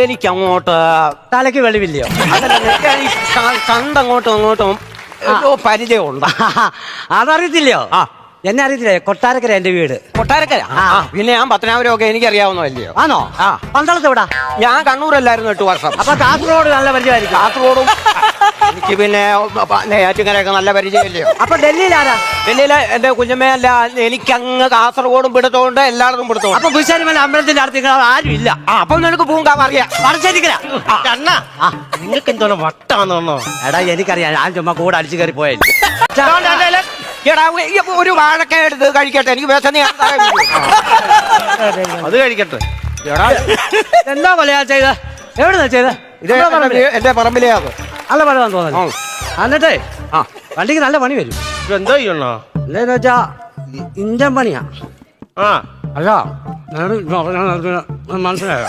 എനിക്കങ്ങോട്ട് തലയ്ക്ക് വെളിവില്ലയോ? കണ്ടങ്ങോട്ടും അങ്ങോട്ടും പരിചയമുണ്ട്. അതറിയത്തില്ലയോ? എന്നെ അറിയത്തില്ലേ? കൊട്ടാരക്കര എന്റെ വീട്. കൊട്ടാരക്കര? പിന്നെ ഞാൻ പത്തനാപുരമൊക്കെ എനിക്കറിയാവുന്നതല്ലയോ? ആണോ? പന്തളത്ത് എവിടാ? ഞാൻ കണ്ണൂരല്ലായിരുന്നു 8 വർഷം. അപ്പൊ കാസർഗോഡ് നല്ല പരിചയമായിരിക്കും. കാസർഗോഡും എനിക്ക് പിന്നെ നെയ്യാറ്റിൻകരയൊക്കെ നല്ല പരിചയമില്ലയോ? അപ്പൊ ഡൽഹിയിലാരാ? ഡൽഹിയിലെ എന്റെ കുഞ്ഞമ്മയല്ല. എനിക്കങ്ങ് കാസർഗോഡും പിടുത്തോണ്ട് എല്ലായിടത്തും പിടുത്തോണ്ട്. അപ്പൊ കുശാരിമല അമ്പലത്തിന്റെ അടുത്ത് ആരും ഇല്ല. അപ്പൊ നിനക്ക് പൂങ്കാവ് അറിയാം. നിങ്ങൾക്ക് എന്തോണം വട്ടാന്നോ? എടാ എനിക്കറിയാം, ഞാൻ ചുമ്മാ കൂടെ അടിച്ചു കയറി പോയാൽ. എടാ ഒരു വാഴക്ക എടുത്ത് കഴിക്കട്ടെ, എനിക്ക് വിശന്ന് ഞാൻ അത് കഴിക്കട്ടെ. എടാ എന്താ കൊലയാ ചെയ്ത? എവിടുന്നാ ചെയ്ത? ഇത് എന്റെ പറമ്പിലേ അത് നല്ല പഴമാന്ന് തോന്നുന്നു. എന്നിട്ടേ വണ്ടിക്ക് നല്ല പണി വരും. എന്തോ ചെയ്യണോ? എന്താന്ന് വെച്ചാ ഇന്ത്യൻ പണിയാ. ആ അല്ല മനസ്സിലായോ?